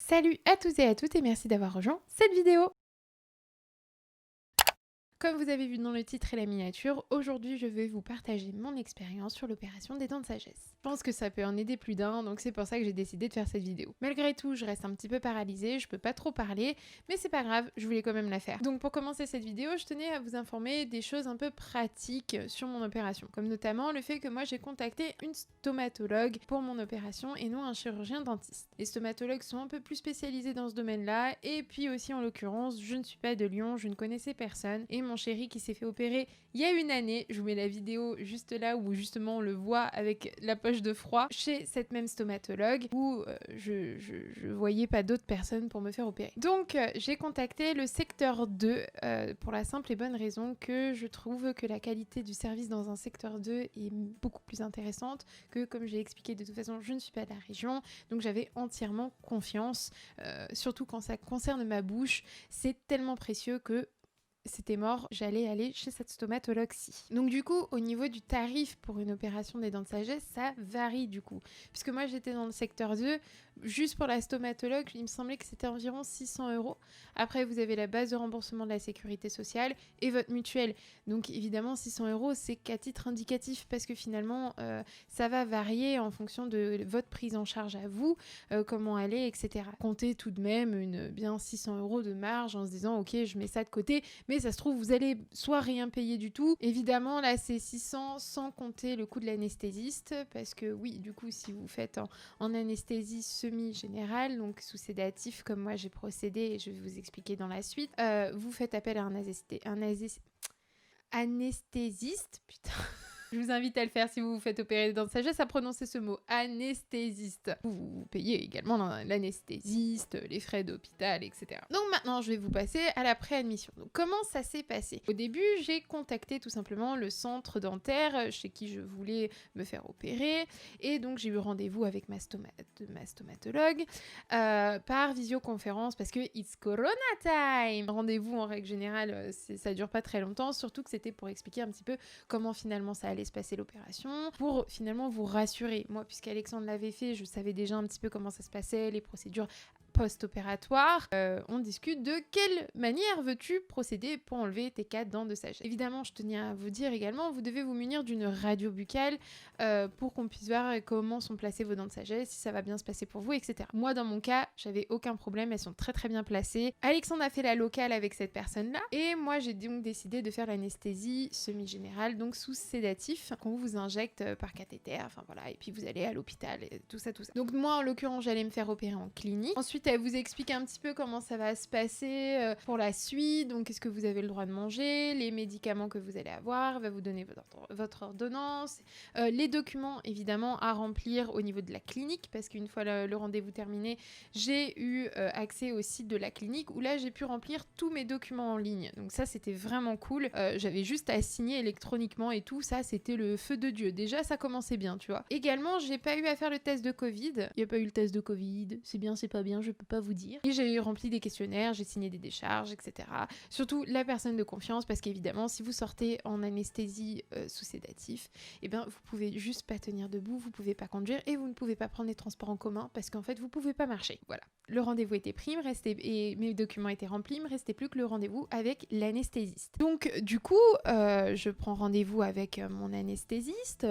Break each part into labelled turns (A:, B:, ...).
A: Salut à tous et à toutes et merci d'avoir rejoint cette vidéo. Comme vous avez vu dans le titre et la miniature, aujourd'hui je vais vous partager mon expérience sur l'opération des dents de sagesse. Je pense que ça peut en aider plus d'un, donc c'est pour ça que j'ai décidé de faire cette vidéo. Malgré tout, je reste un petit peu paralysée, je peux pas trop parler, mais c'est pas grave, je voulais quand même la faire. Donc pour commencer cette vidéo, je tenais à vous informer des choses un peu pratiques sur mon opération, comme notamment le fait que moi j'ai contacté une stomatologue pour mon opération et non un chirurgien dentiste. Les stomatologues sont un peu plus spécialisés dans ce domaine-là, et puis aussi en l'occurrence, je ne suis pas de Lyon, je ne connaissais personne, et mon chéri qui s'est fait opérer il y a une année, je vous mets la vidéo juste là où justement on le voit avec la poche de froid chez cette même stomatologue où je voyais pas d'autres personnes pour me faire opérer. Donc j'ai contacté le secteur 2 pour la simple et bonne raison que je trouve que la qualité du service dans un secteur 2 est beaucoup plus intéressante que, comme j'ai expliqué, de toute façon je ne suis pas de la région, donc j'avais entièrement confiance, surtout quand ça concerne ma bouche, c'est tellement précieux que c'était mort, j'allais aller chez cette stomatologue-ci. Donc du coup, au niveau du tarif pour une opération des dents de sagesse, ça varie du coup. Puisque moi j'étais dans le secteur 2, juste pour la stomatologue, il me semblait que c'était environ 600 €. Après, vous avez la base de remboursement de la sécurité sociale et votre mutuelle. Donc évidemment, 600 €, c'est qu'à titre indicatif, parce que finalement, ça va varier en fonction de votre prise en charge à vous, comment elle est, etc. Comptez tout de même bien 600 € de marge en se disant, ok, je mets ça de côté, mais ça se trouve, vous allez soit rien payer du tout. Évidemment, là, c'est 600 sans compter le coût de l'anesthésiste, parce que oui, du coup, si vous faites en anesthésie semi-générale, donc sous sédatif, comme moi j'ai procédé et je vais vous expliquer dans la suite, vous faites appel à un anesthésiste, putain. Je vous invite à le faire si vous vous faites opérer des dents de sagesse, à prononcer ce mot, anesthésiste. Vous payez également l'anesthésiste, les frais d'hôpital, etc. Donc maintenant, je vais vous passer à la préadmission. Donc comment ça s'est passé? Au début, j'ai contacté tout simplement le centre dentaire chez qui je voulais me faire opérer. Et donc, j'ai eu rendez-vous avec ma stomatologue par visioconférence parce que it's Corona time. Rendez-vous en règle générale, ça dure pas très longtemps, surtout que c'était pour expliquer un petit peu comment finalement ça allait se passer l'opération, pour finalement vous rassurer. Moi, puisqu'Alexandre l'avait fait, je savais déjà un petit peu comment ça se passait, les procédures post-opératoire, on discute de quelle manière veux-tu procéder pour enlever tes 4 dents de sagesse. Évidemment, je tenais à vous dire également, vous devez vous munir d'une radio buccale pour qu'on puisse voir comment sont placées vos dents de sagesse, si ça va bien se passer pour vous, etc. Moi, dans mon cas, j'avais aucun problème, elles sont très très bien placées. Alexandre a fait la locale avec cette personne-là, et moi, j'ai donc décidé de faire l'anesthésie semi-générale, donc sous sédatif, qu'on vous injecte par cathéter, enfin voilà, et puis vous allez à l'hôpital, et tout ça, tout ça. Donc moi, en l'occurrence, j'allais me faire opérer en clinique. Ensuite, elle vous explique un petit peu comment ça va se passer pour la suite, donc est-ce que vous avez le droit de manger, les médicaments que vous allez avoir, elle va vous donner votre ordonnance, les documents évidemment à remplir au niveau de la clinique, parce qu'une fois le rendez-vous terminé, j'ai eu accès au site de la clinique où là j'ai pu remplir tous mes documents en ligne, donc ça c'était vraiment cool. J'avais juste à signer électroniquement et tout, ça c'était le feu de Dieu, déjà ça commençait bien, tu vois. Également, j'ai pas eu à faire le test de Covid, il n'y a pas eu le test de Covid, c'est bien, c'est pas bien, je peux pas vous dire. Et j'ai rempli des questionnaires, j'ai signé des décharges, etc. Surtout la personne de confiance, parce qu'évidemment, si vous sortez en anesthésie sous sédatif, eh bien, vous pouvez juste pas tenir debout, vous pouvez pas conduire et vous ne pouvez pas prendre les transports en commun parce qu'en fait, vous pouvez pas marcher. Voilà. Le rendez-vous était pris, et mes documents étaient remplis, il me restait plus que le rendez-vous avec l'anesthésiste. Donc, du coup, je prends rendez-vous avec mon anesthésiste,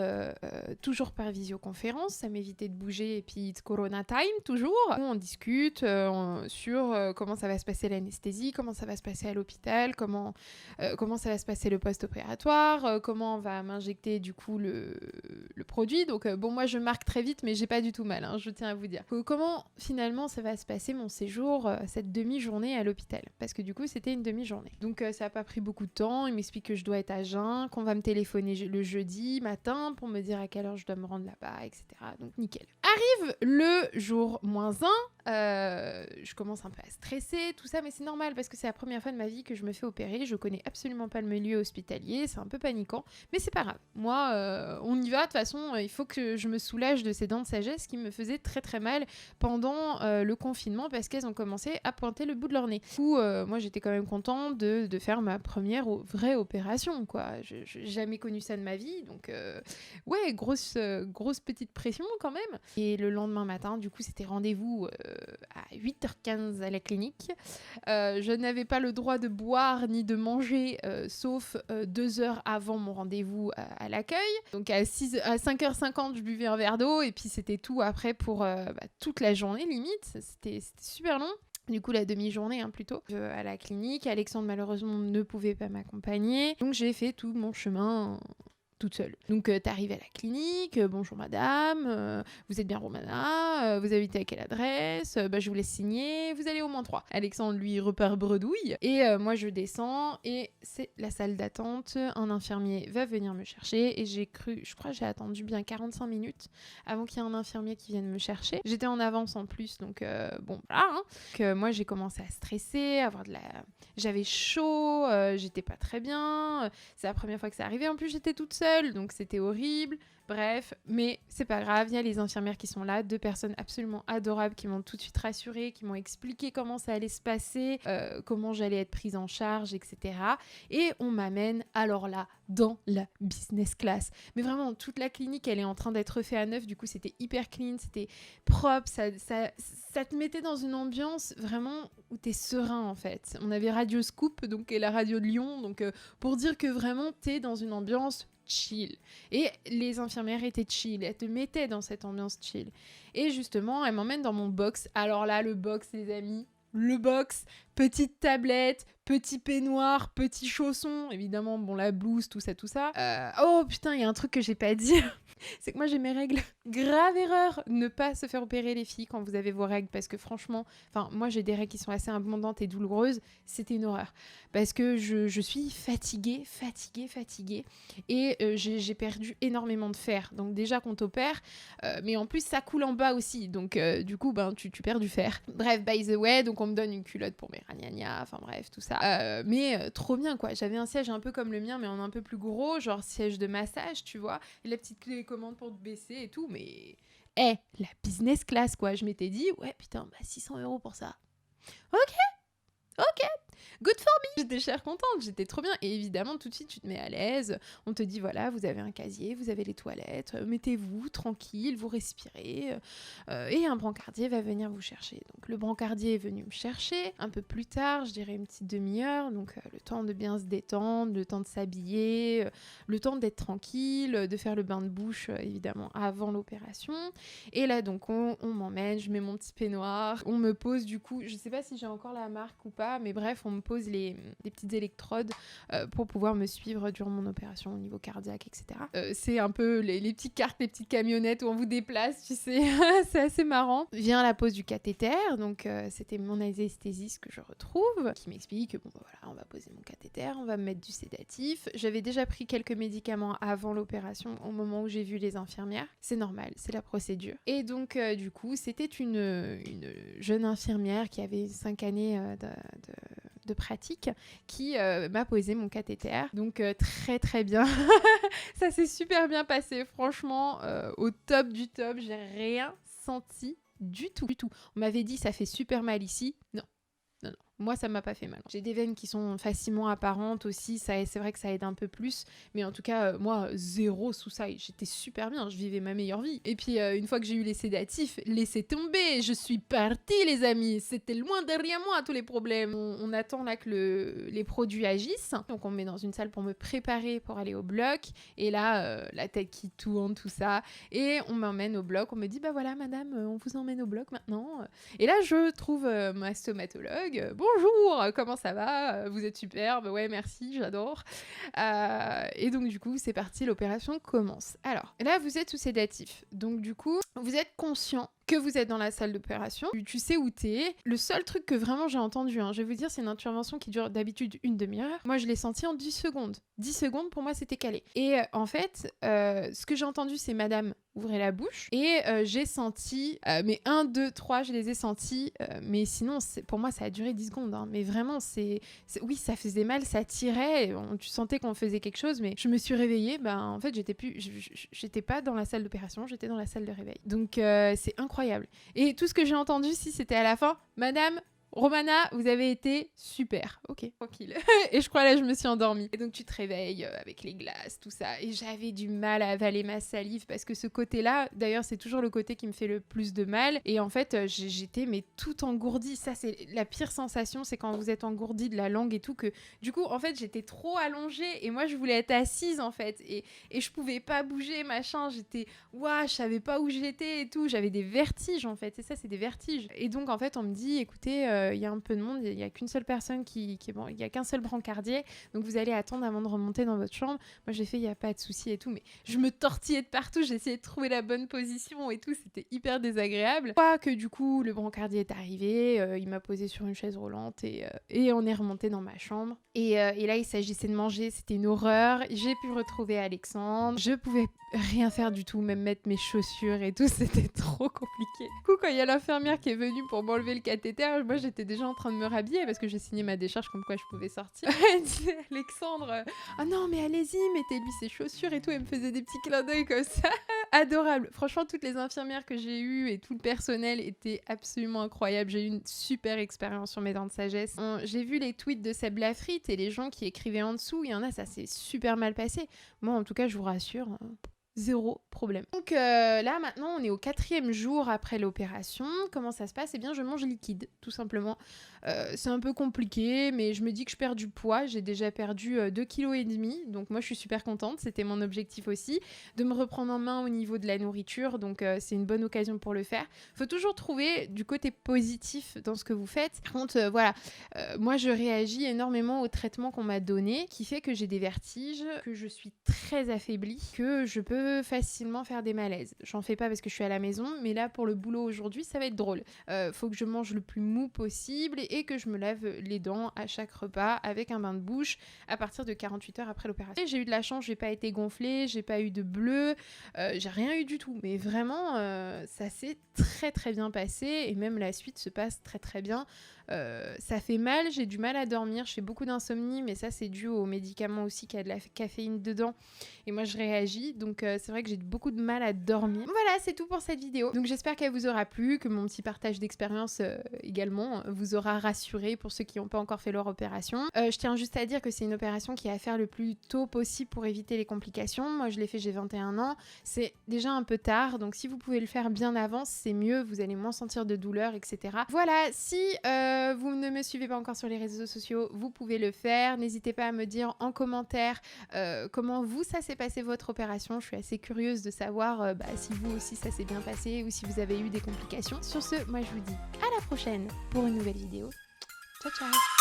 A: toujours par visioconférence, ça m'évitait de bouger, et puis it's Corona time, toujours. On discute sur comment ça va se passer l'anesthésie, comment ça va se passer à l'hôpital, comment ça va se passer le post-opératoire, comment on va m'injecter du coup le produit. Donc bon, moi je marque très vite, mais j'ai pas du tout mal, hein, je tiens à vous dire. Comment finalement ça va se passer mon séjour, cette demi-journée à l'hôpital, parce que du coup c'était une demi-journée. Donc ça a pas pris beaucoup de temps, il m'explique que je dois être à jeun, qu'on va me téléphoner le jeudi matin pour me dire à quelle heure je dois me rendre là-bas, etc. Donc nickel. Arrive le jour -1, je commence un peu à stresser, tout ça, mais c'est normal parce que c'est la première fois de ma vie que je me fais opérer, je connais absolument pas le milieu hospitalier, c'est un peu paniquant, mais c'est pas grave. Moi, on y va, de toute façon, il faut que je me soulage de ces dents de sagesse qui me faisaient très très mal pendant le confinement parce qu'elles ont commencé à pointer le bout de leur nez. Du coup, moi j'étais quand même contente de faire ma première vraie opération, quoi. J'ai jamais connu ça de ma vie, donc ouais, grosse petite pression quand même. Et le lendemain matin, du coup, c'était rendez-vous à 8h15 à la clinique. Je n'avais pas le droit de boire ni de manger, sauf 2 heures avant mon rendez-vous à l'accueil. Donc à 5h50, je buvais un verre d'eau et puis c'était tout après pour toute la journée limite. C'était super long. Du coup, la demi-journée, plutôt, à la clinique. Alexandre, malheureusement, ne pouvait pas m'accompagner. Donc, j'ai fait tout mon chemin toute seule. Donc, t'arrives à la clinique, bonjour madame, vous êtes bien Romana, vous habitez à quelle adresse, je vous laisse signer, vous allez au moins 3. Alexandre, lui, repart bredouille, et moi, je descends, et c'est la salle d'attente, un infirmier va venir me chercher, et je crois que j'ai attendu bien 45 minutes avant qu'il y ait un infirmier qui vienne me chercher. J'étais en avance en plus, donc bon, voilà, hein. Donc, moi, j'ai commencé à stresser, j'avais chaud, j'étais pas très bien, c'est la première fois que ça arrivait, en plus, j'étais toute seule, donc c'était horrible. Bref, mais c'est pas grave, il y a les infirmières qui sont là, 2 personnes absolument adorables qui m'ont tout de suite rassurée, qui m'ont expliqué comment ça allait se passer, comment j'allais être prise en charge, etc. Et on m'amène alors là dans la business class. Mais vraiment, toute la clinique, elle est en train d'être refaite à neuf, du coup c'était hyper clean, c'était propre, ça te mettait dans une ambiance vraiment où t'es serein en fait. On avait Radio Scoop, donc et la radio de Lyon, donc pour dire que vraiment t'es dans une ambiance chill. Et les infirmières étaient chill, elles te mettaient dans cette ambiance chill. Et justement, elles m'emmènent dans mon box. Alors là, le box, les amis, le box, petite tablette, petit peignoir, petit chausson, évidemment, bon, la blouse, tout ça. Oh putain, il y a un truc que j'ai pas dit. C'est que moi j'ai mes règles. Grave erreur, ne pas se faire opérer les filles quand vous avez vos règles, parce que franchement, moi j'ai des règles qui sont assez abondantes et douloureuses, c'était une horreur. Parce que je suis fatiguée, et j'ai perdu énormément de fer. Donc déjà qu'on t'opère, mais en plus ça coule en bas aussi, donc du coup tu perds du fer. Bref, by the way, donc on me donne une culotte pour mes ragnagnas, enfin bref, tout ça. Mais trop bien quoi, j'avais un siège un peu comme le mien, mais en un peu plus gros, genre siège de massage, tu vois, et la petite clé commande pour te baisser et tout, mais la business class quoi, je m'étais dit ouais putain 600 € pour ça, ok, good for me. J'étais chère contente, j'étais trop bien. Et évidemment, tout de suite, tu te mets à l'aise. On te dit, voilà, vous avez un casier, vous avez les toilettes, mettez-vous tranquille, vous respirez. Et un brancardier va venir vous chercher. Donc, le brancardier est venu me chercher un peu plus tard, je dirais une petite demi-heure. Donc, le temps de bien se détendre, le temps de s'habiller, le temps d'être tranquille, de faire le bain de bouche, évidemment, avant l'opération. Et là, donc, on m'emmène, je mets mon petit peignoir. On me pose, du coup, je sais pas si j'ai encore la marque ou pas, mais bref, on me pose des petites électrodes pour pouvoir me suivre durant mon opération au niveau cardiaque, etc. C'est un peu les petites cartes, les petites camionnettes où on vous déplace, tu sais, c'est assez marrant. Vient la pose du cathéter, donc c'était mon anesthésiste que je retrouve, qui m'explique que voilà, on va poser mon cathéter, on va me mettre du sédatif. J'avais déjà pris quelques médicaments avant l'opération, au moment où j'ai vu les infirmières. C'est normal, c'est la procédure. Et donc, du coup, c'était une jeune infirmière qui avait 5 années de pratique qui m'a posé mon cathéter. Donc très très bien. Ça s'est super bien passé. Franchement, au top du top, j'ai rien senti du tout. On m'avait dit ça fait super mal ici. Non. Moi, ça m'a pas fait mal. J'ai des veines qui sont facilement apparentes aussi, c'est vrai que ça aide un peu plus, mais en tout cas, moi, zéro sous ça, j'étais super bien, je vivais ma meilleure vie. Et puis, une fois que j'ai eu les sédatifs, laissez tomber, je suis partie, les amis, c'était loin derrière moi, tous les problèmes. On attend là que les produits agissent, donc on me met dans une salle pour me préparer pour aller au bloc, et là, la tête qui tourne, tout ça, et on m'emmène au bloc, on me dit, bah voilà, madame, on vous emmène au bloc maintenant. Et là, je trouve ma stomatologue, bonjour, comment ça va? Vous êtes superbe, ouais merci, j'adore. Et donc du coup c'est parti, l'opération commence. Alors là vous êtes sous sédatif, donc du coup vous êtes conscient que vous êtes dans la salle d'opération, tu sais où t'es. Le seul truc que vraiment j'ai entendu, je vais vous dire, c'est une intervention qui dure d'habitude une demi-heure. Moi je l'ai senti en 10 secondes. 10 secondes pour moi c'était calé. Et en fait, ce que j'ai entendu c'est madame, ouvrez la bouche. Et j'ai senti, mais 1, 2, 3, je les ai sentis, mais sinon pour moi ça a duré 10 secondes. Mais vraiment, oui ça faisait mal, ça tirait, tu sentais qu'on faisait quelque chose, mais je me suis réveillée, en fait j'étais pas dans la salle d'opération, j'étais dans la salle de réveil. Donc c'est incroyable. Et tout ce que j'ai entendu, si c'était à la fin, madame, Romana, vous avez été super. Ok, tranquille. Et je crois là, je me suis endormie. Et donc, tu te réveilles avec les glaces, tout ça. Et j'avais du mal à avaler ma salive parce que ce côté-là, d'ailleurs, c'est toujours le côté qui me fait le plus de mal. Et en fait, j'étais mais tout engourdie. Ça, c'est la pire sensation, c'est quand vous êtes engourdie de la langue et tout. Que du coup, en fait, j'étais trop allongée et moi, je voulais être assise en fait. Et je pouvais pas bouger, machin. J'étais, ouah, je savais pas où j'étais et tout. J'avais des vertiges en fait. Et ça, c'est des vertiges. Et donc, en fait, on me dit, écoutez, il y a un peu de monde, il n'y a qu'une seule personne qui est bon, il n'y a qu'un seul brancardier, donc vous allez attendre avant de remonter dans votre chambre. Moi j'ai fait, il n'y a pas de souci et tout, mais je me tortillais de partout, j'essayais de trouver la bonne position et tout, c'était hyper désagréable. Quoi que du coup, le brancardier est arrivé, il m'a posé sur une chaise roulante et on est remonté dans ma chambre. Et là, il s'agissait de manger, c'était une horreur. J'ai pu retrouver Alexandre, je pouvais rien faire du tout, même mettre mes chaussures et tout, c'était trop compliqué. Du coup, quand il y a l'infirmière qui est venue pour m'enlever le cathéter, moi j'étais déjà en train de me rhabiller parce que j'ai signé ma décharge comme quoi je pouvais sortir. Elle disait, Alexandre, ah non mais allez-y, mettez-lui ses chaussures et tout, elle me faisait des petits clins d'œil comme ça. Adorable. Franchement, toutes les infirmières que j'ai eues et tout le personnel était absolument incroyable. J'ai eu une super expérience sur mes dents de sagesse. J'ai vu les tweets de Seb Lafrite et les gens qui écrivaient en dessous, il y en a, ça s'est super mal passé. Moi, en tout cas, je vous rassure, zéro problème. Donc là, maintenant, on est au 4e jour après l'opération. Comment ça se passe? Eh bien, je mange liquide, tout simplement. C'est un peu compliqué, mais je me dis que je perds du poids. J'ai déjà perdu 2,5 kg, donc moi, je suis super contente. C'était mon objectif aussi, de me reprendre en main au niveau de la nourriture, donc c'est une bonne occasion pour le faire. Faut toujours trouver du côté positif dans ce que vous faites. Par contre, voilà, moi, je réagis énormément au traitement qu'on m'a donné, qui fait que j'ai des vertiges, que je suis très affaiblie, que je peux facilement faire des malaises. J'en fais pas parce que je suis à la maison, mais là pour le boulot aujourd'hui ça va être drôle. Faut que je mange le plus mou possible et que je me lave les dents à chaque repas avec un bain de bouche à partir de 48 heures après l'opération. J'ai eu de la chance, j'ai pas été gonflée, j'ai pas eu de bleu, j'ai rien eu du tout, mais vraiment ça s'est très très bien passé et même la suite se passe très très bien. Ça fait mal, j'ai du mal à dormir, je fais beaucoup d'insomnie, mais ça c'est dû aux médicaments aussi qui a de la caféine dedans et moi je réagis, donc c'est vrai que j'ai beaucoup de mal à dormir. Voilà, c'est tout pour cette vidéo, donc j'espère qu'elle vous aura plu, que mon petit partage d'expérience également vous aura rassuré pour ceux qui n'ont pas encore fait leur opération. Je tiens juste à dire que c'est une opération qui est à faire le plus tôt possible pour éviter les complications. Moi je l'ai fait, j'ai 21 ans, c'est déjà un peu tard, donc si vous pouvez le faire bien avant, c'est mieux, vous allez moins sentir de douleur, etc. Voilà, si vous ne me suivez pas encore sur les réseaux sociaux, vous pouvez le faire. N'hésitez pas à me dire en commentaire comment vous, ça s'est passé votre opération. Je suis assez curieuse de savoir si vous aussi ça s'est bien passé ou si vous avez eu des complications. Sur ce, moi je vous dis à la prochaine pour une nouvelle vidéo. Ciao ciao.